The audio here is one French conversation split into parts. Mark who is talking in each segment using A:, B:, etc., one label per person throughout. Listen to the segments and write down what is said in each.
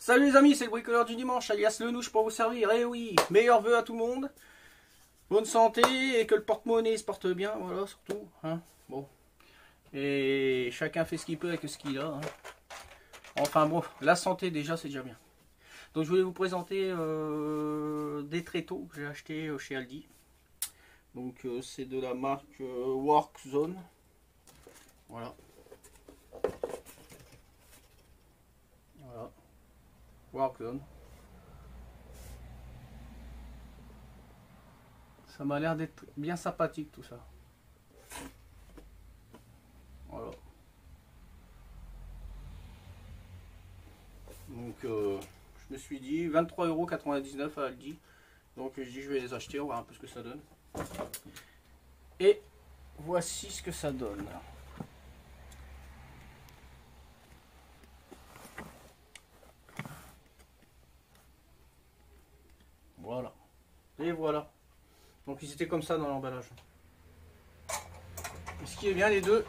A: Salut les amis, c'est le bricoleur du dimanche, alias Lenouche pour vous servir. Et oui, meilleurs vœux à tout le monde. Bonne santé et que le porte-monnaie se porte bien, voilà, surtout. Hein. Bon. Et chacun fait ce qu'il peut avec ce qu'il a. Hein. Enfin bon, la santé déjà, c'est déjà bien. Donc je voulais vous présenter des tréteaux que j'ai achetés chez Aldi. Donc c'est de la marque Workzone. Voilà. Voilà. Workzone. Ça m'a l'air d'être bien sympathique tout ça. Voilà. Donc je me suis dit 23,99 € à Aldi. Donc je dis je vais les acheter, on va voir un peu ce que ça donne. Et voici ce que ça donne. Voilà. Et voilà. Donc ils étaient comme ça dans l'emballage. Ce qui est bien, les deux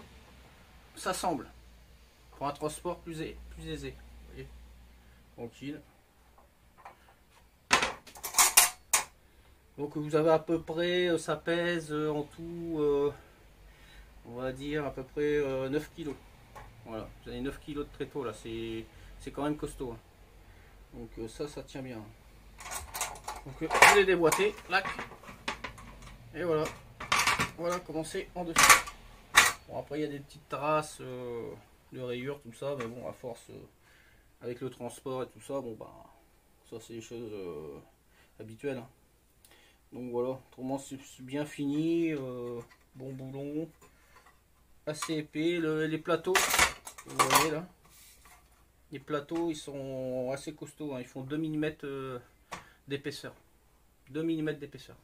A: s'assemblent pour un transport plus aisé. Vous voyez, tranquille. Donc vous avez à peu près, ça pèse en tout, on va dire à peu près 9 kg. Voilà, vous avez 9 kg de tréteau là, c'est quand même costaud. Hein. Donc ça tient bien. Donc je l'ai déboîté, lac. Et voilà. Voilà comment c'est en dessous. Bon, après il y a des petites traces de rayures, tout ça, mais bon, à force, avec le transport et tout ça, bon bah, ça c'est des choses habituelles. Hein. Donc voilà, autrement c'est bien fini, bon boulon, assez épais, les plateaux, vous voyez là, les plateaux ils sont assez costauds, hein, ils font 2 mm d'épaisseur, 2 mm d'épaisseur.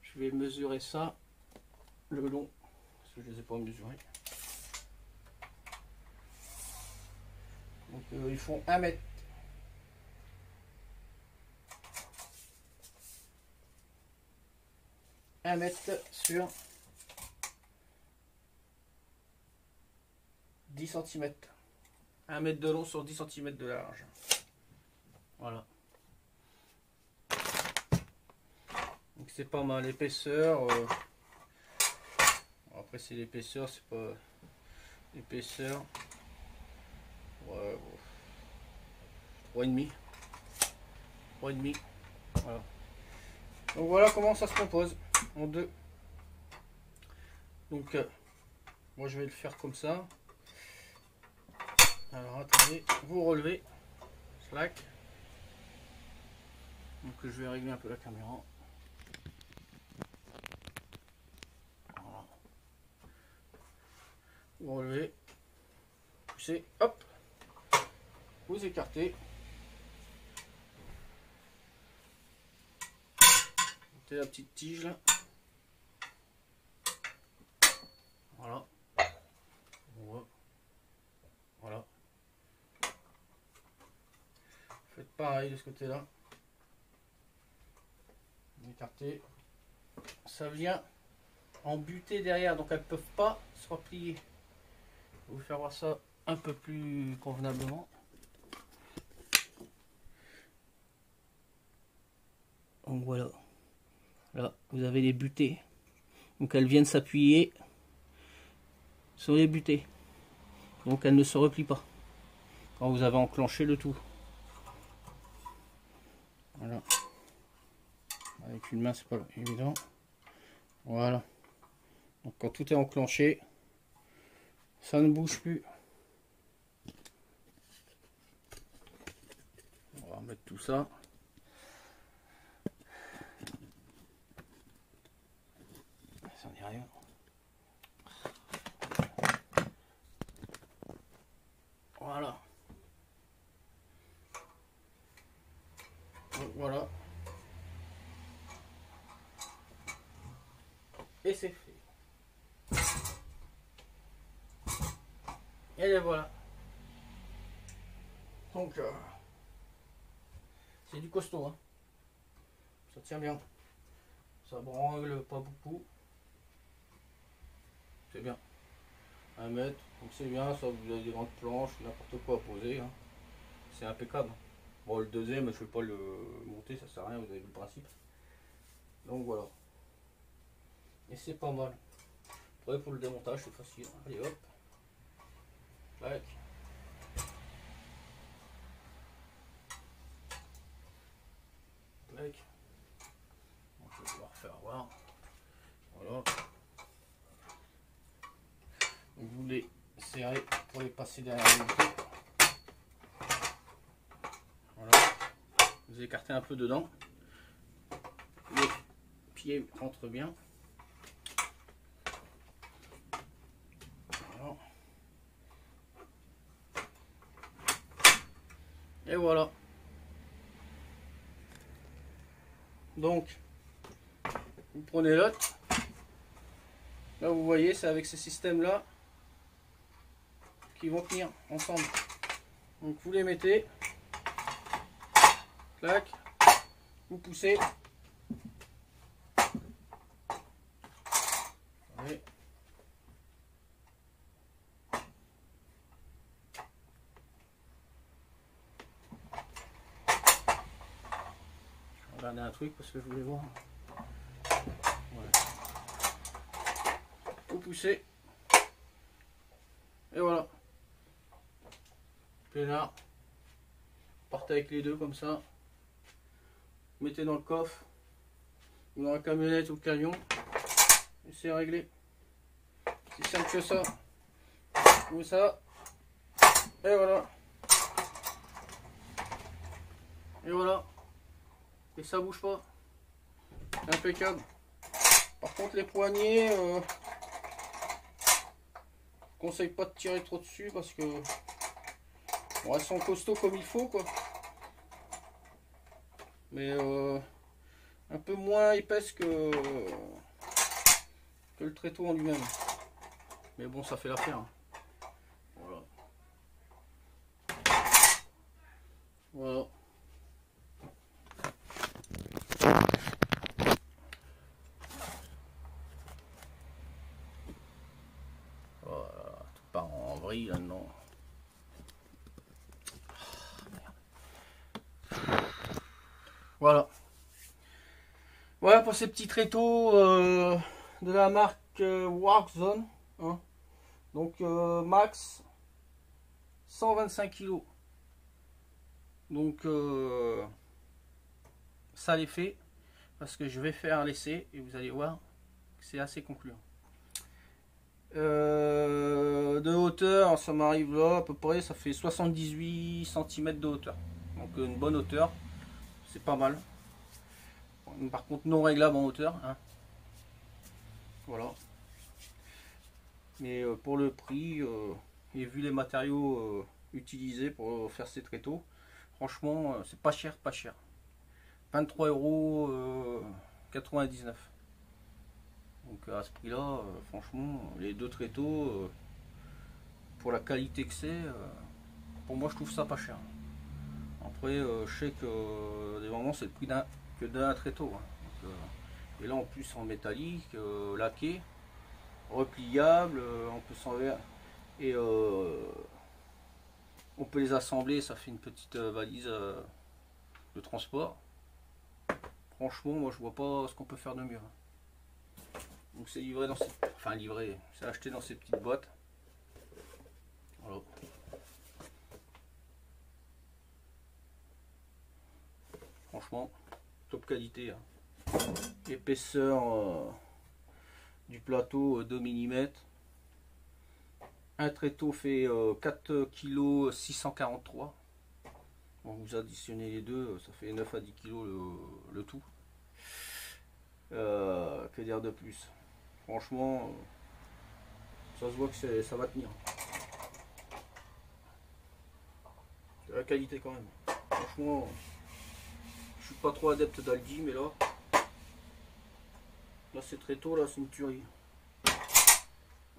A: Je vais mesurer ça, le long, parce que je ne les ai pas mesurés. Donc ils font 1 mètre. Sur 10 cm. 1 mètre de long sur 10 cm de large. Voilà. Donc c'est pas mal l'épaisseur. Après c'est l'épaisseur, c'est pas l'épaisseur. Ouais, 3,5. 3,5. Voilà. Donc voilà comment ça se compose en deux. Donc moi je vais le faire comme ça. Alors attendez, vous relevez, slack. Donc je vais régler un peu la caméra. Voilà. Vous relevez, poussez, hop, vous écartez. Mettez la petite tige là. Voilà. Voilà. Faites pareil de ce côté là. Écartez. Ça vient en butée derrière, donc elles ne peuvent pas se replier. Je vais vous faire voir ça un peu plus convenablement. Donc voilà. Là, vous avez les butées. Donc elles viennent s'appuyer sur les butées. Donc elles ne se replient pas quand vous avez enclenché le tout. Voilà. Avec une main, c'est pas évident. Voilà. Donc quand tout est enclenché, ça ne bouge plus. On va mettre tout ça. Ça n'est rien. Voilà. Donc voilà. Et c'est fait. Et les voilà. Donc c'est du costaud. Hein. Ça tient bien. Ça branle pas beaucoup. C'est bien. 1 mètre. Donc c'est bien, ça vous avez des grandes planches, n'importe quoi à poser. Hein. c'est impeccable. Bon, le deuxième, je ne vais pas le monter, ça sert à rien, vous avez vu le principe. Donc voilà. Et c'est pas mal. Après, pour le démontage, c'est facile. Allez hop. Tac. Tac. Je vais pouvoir faire voir. Voilà. Donc vous les serrez pour les passer derrière le dos. Voilà. Vous écartez un peu dedans. Les pieds rentrent bien. Voilà. Et voilà. Donc, vous prenez l'autre. Là, vous voyez, c'est avec ce système-là qui vont tenir ensemble. Donc, vous les mettez. Clac. Vous poussez. Allez. Je vais regarder un truc parce que je voulais voir. Voilà. Vous poussez. Et voilà. Peinard. Partez avec les deux comme ça. Mettez dans le coffre. Ou dans la camionnette ou le camion. Et c'est réglé. C'est simple que ça. Ou ça. Et voilà. Et voilà. Et ça bouge pas. Impeccable. Par contre les poignets, je conseille pas de tirer trop dessus parce que bon, elles sont costauds comme il faut quoi. Mais un peu moins épaisse que le tréteau en lui-même. Mais bon, ça fait l'affaire. Hein. Voilà. Voilà. Voilà. Tout part en vrille là-dedans. Voilà. Voilà pour ces petits tréteaux de la marque Workzone. Hein. Donc max 125 kg. Donc ça les fait parce que je vais faire l'essai et vous allez voir que c'est assez concluant. De hauteur, ça m'arrive là à peu près, ça fait 78 cm de hauteur. Donc une bonne hauteur, c'est pas mal. Par contre non réglable en hauteur. Hein. Voilà. Mais pour le prix et vu les matériaux utilisés pour faire ces tréteaux, franchement c'est pas cher, pas cher. 23,99 €. Donc à ce prix là, franchement les deux tréteaux pour la qualité que c'est, pour moi je trouve ça pas cher. Après je sais que des moments c'est le prix d'un tréteau. Hein. Donc, et là en plus en métallique, laqué, repliable, on peut s'enlever et on peut les assembler, ça fait une petite valise de transport. Franchement moi je vois pas ce qu'on peut faire de mieux. Donc c'est livré dans ces... enfin livré, c'est acheté dans ces petites boîtes. Voilà. Franchement top qualité. Hein. Épaisseur du plateau 2 mm. Un tréteau fait 4 kg 643. Bon, vous additionnez les deux, ça fait 9 à 10 kg le tout. Que dire de plus? Franchement, ça se voit que ça va tenir. C'est la qualité quand même. Franchement, je suis pas trop adepte d'Aldi, mais là c'est tréteau, là c'est une tuerie.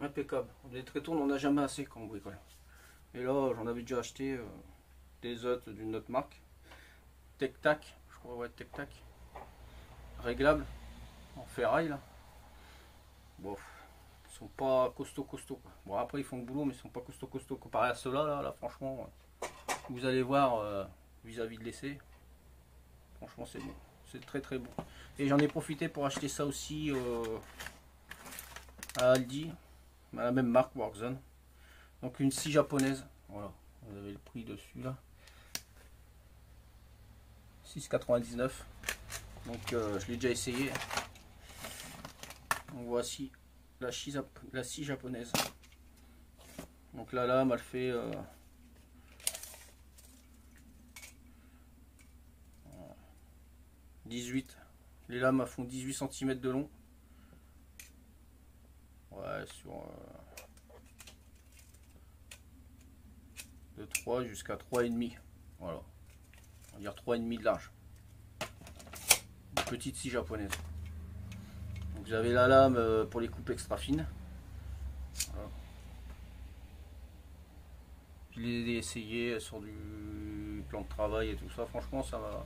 A: Impeccable. Les tréteaux on n'en a jamais assez quand on bricole. Et là j'en avais déjà acheté des autres d'une autre marque. Tec Tac, je crois, ouais, Tec Tac. Réglable, en ferraille là. Bon, ils sont pas costauds. Quoi. Bon après ils font le boulot mais ils sont pas costauds comparé à ceux-là là franchement. Ouais. Vous allez voir vis-à-vis de l'essai. Franchement c'est bon. C'est très très bon. Et j'en ai profité pour acheter ça aussi à Aldi. À la même marque Workzone. Donc une scie japonaise. Voilà. Vous avez le prix dessus là. 6,99. Donc je l'ai déjà essayé. Donc voici la scie japonaise. Donc la lame elle fait 18. Les lames font 18 cm de long. Ouais, sur de 3 jusqu'à 3,5. Voilà. On va dire 3,5 de large. Une petite scie japonaise. Donc vous avez la lame pour les coupes extra fines. Voilà. Je l'ai essayé sur du plan de travail et tout ça. Franchement, ça va.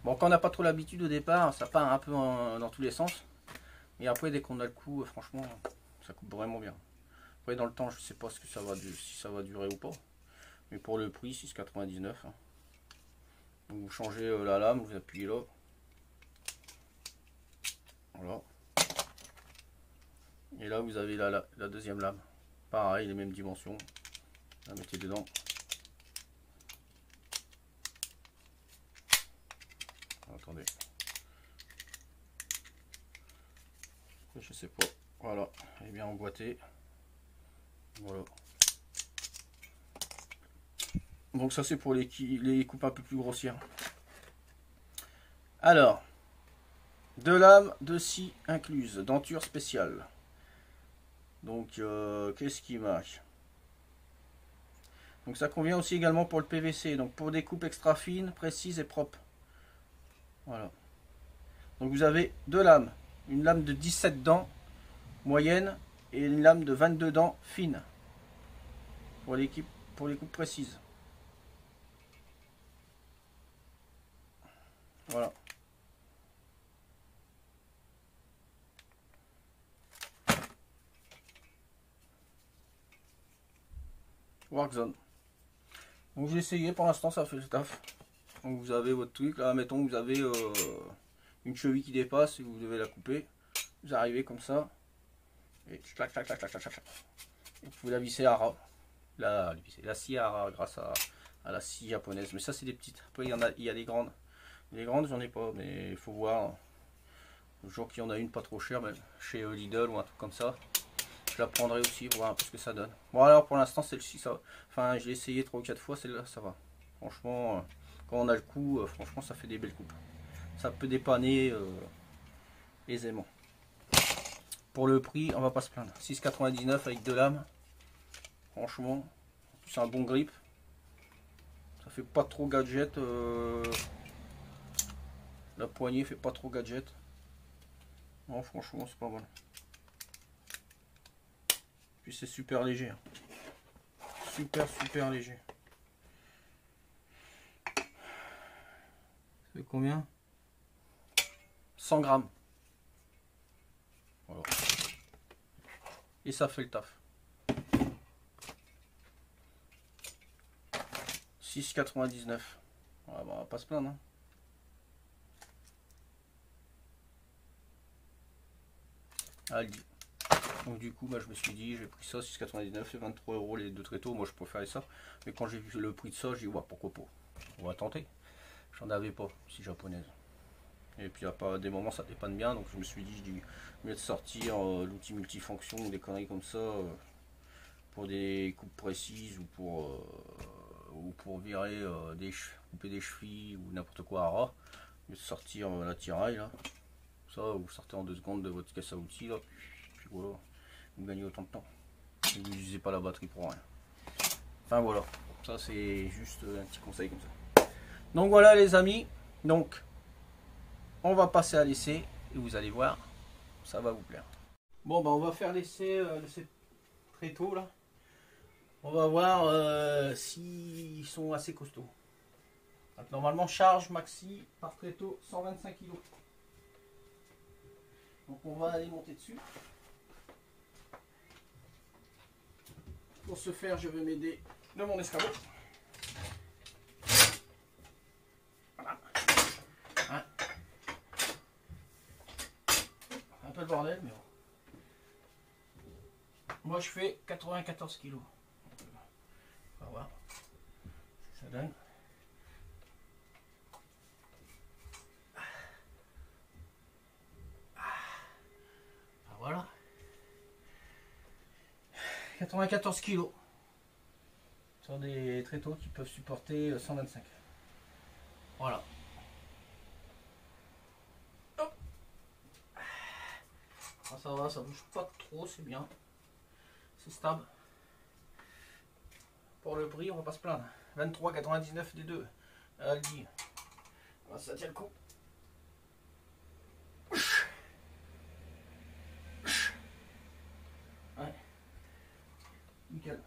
A: Bon, quand on n'a pas trop l'habitude au départ, ça part un peu dans tous les sens. Mais après, dès qu'on a le coup, franchement, ça coupe vraiment bien. Après, dans le temps, je sais pas ce que ça va, si ça va durer ou pas. Mais pour le prix, 6,99. Hein. Donc vous changez la lame, vous appuyez là. Voilà. Et là, vous avez la deuxième lame. Pareil, les mêmes dimensions. La mettez dedans. Attendez. Je sais pas. Voilà. Elle est bien emboîtée. Voilà. Donc ça c'est pour les coupes un peu plus grossières. Alors, 2 lames, 2 scies incluses, denture spéciale. Donc qu'est-ce qui marche? Donc ça convient aussi également pour le PVC, donc pour des coupes extra fines, précises et propres. Voilà. Donc vous avez 2 lames, une lame de 17 dents moyenne et une lame de 22 dents fine pour les coupes précises. Voilà. Workzone. Donc j'ai essayé, pour l'instant ça fait le taf. Donc vous avez votre truc, là mettons vous avez une cheville qui dépasse et vous devez la couper. Vous arrivez comme ça. Et clac, clac, clac, clac, clac, clac. Et vous la vissez à ras. La scie à ras grâce à la scie japonaise. Mais ça c'est des petites. Après il y a des grandes. Les grandes j'en ai pas, mais il faut voir. Le jour qu'il y en a une pas trop chère, même chez Lidl ou un truc comme ça. Je la prendrai aussi pour voir un peu ce que ça donne. Bon alors pour l'instant celle-ci ça va. Enfin je l'ai essayé 3 ou 4 fois, celle-là ça va. Franchement quand on a le coup, franchement ça fait des belles coupes. Ça peut dépanner aisément. Pour le prix on va pas se plaindre. 6,99 avec 2 lames. Franchement c'est un bon grip. Ça fait pas trop gadget. La poignée fait pas trop gadget. Non franchement c'est pas mal. Puis c'est super léger. Super léger. C'est combien? 100 grammes. Voilà. Et ça fait le taf. 6,99. Voilà, bah, on va pas se plaindre. Hein. Aldi. Donc du coup bah, je me suis dit j'ai pris ça 6,99 et 23 € les deux tréteaux. Moi je préférais ça, mais quand j'ai vu le prix de ça j'ai dit ouais, pourquoi pas, on va tenter. J'en avais pas si japonaise, et puis à des moments ça dépanne bien, donc je me suis dit je dis mieux de sortir l'outil multifonction ou des conneries comme ça pour des coupes précises ou pour virer couper des chevilles ou n'importe quoi à ras, mieux de sortir la tiraille là, ça vous sortez en 2 secondes de votre caisse à outils là, puis voilà. Vous gagnez autant de temps. Vous n'utilisez pas la batterie pour rien. Enfin voilà, ça c'est juste un petit conseil comme ça. Donc voilà les amis, donc on va passer à l'essai et vous allez voir, ça va vous plaire. Bon ben on va faire l'essai de ces tréteaux là. On va voir s'ils sont assez costauds. Donc, normalement charge maxi par tréteau 125 kg. Donc on va aller monter dessus. Pour ce faire, je vais m'aider de mon escabeau. le bordel, mais bon. Moi je fais 94 kilos. On va voir ce que ça donne. Voilà. 94 kilos. Sur des tréteaux qui peuvent supporter 125. Voilà. Hop. Ah, ça va, ça bouge pas trop, c'est bien. C'est stable. Pour le prix, on va pas se plaindre. 23,99 des deux. Aldi. Ah, ça tient le coup. Ouais. Nickel.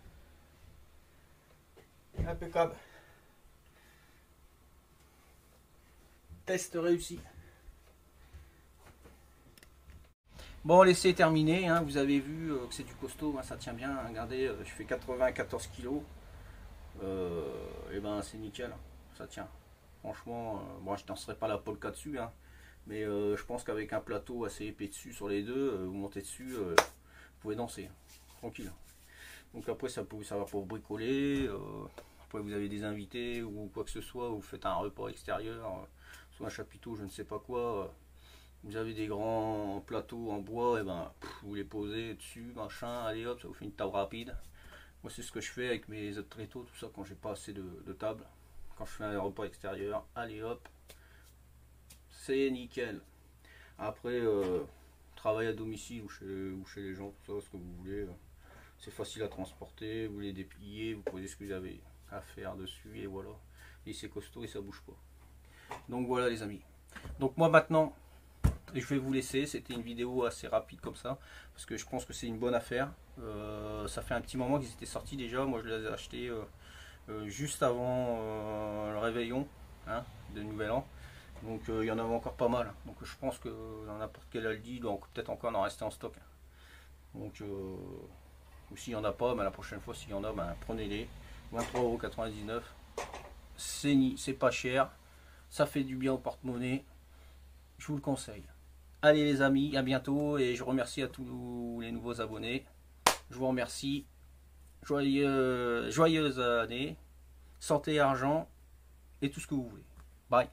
A: Impeccable. Test réussi. Bon, l'essai est terminé, hein. Vous avez vu que c'est du costaud, hein, ça tient bien. Regardez, je fais 94 kilos. Et ben c'est nickel, ça tient. Franchement, bon, je danserai pas la polka dessus, hein, mais je pense qu'avec un plateau assez épais dessus sur les deux, vous montez dessus, vous pouvez danser, tranquille. Donc après ça va pour bricoler. Après vous avez des invités ou quoi que ce soit, vous faites un repas extérieur, soit un chapiteau, je ne sais pas quoi. Vous avez des grands plateaux en bois, et ben vous les posez dessus, machin, allez hop, ça vous fait une table rapide. Moi c'est ce que je fais avec mes autres tréteaux, tout ça, quand j'ai pas assez de table. Quand je fais un repas extérieur, allez hop, c'est nickel. Après, travail à domicile ou chez les gens, tout ça, ce que vous voulez, c'est facile à transporter, vous les dépliez, vous posez ce que vous avez à faire dessus, et voilà. Et c'est costaud et ça bouge pas. Donc voilà les amis. Donc moi maintenant, je vais vous laisser. C'était une vidéo assez rapide comme ça, parce que je pense que c'est une bonne affaire. Ça fait un petit moment qu'ils étaient sortis déjà. Moi je les ai achetés juste avant le réveillon, hein, de Nouvel An. Donc il y en avait encore pas mal. Donc je pense que dans n'importe quel Aldi, il doit peut-être encore en rester en stock. Donc ou s'il n'y en a pas, ben, la prochaine fois s'il y en a, ben, prenez-les. 23,99 €. C'est pas cher. Ça fait du bien au porte-monnaie. Je vous le conseille. Allez les amis, à bientôt, et je remercie à tous les nouveaux abonnés. Je vous remercie. Joyeuse année, santé, argent et tout ce que vous voulez. Bye.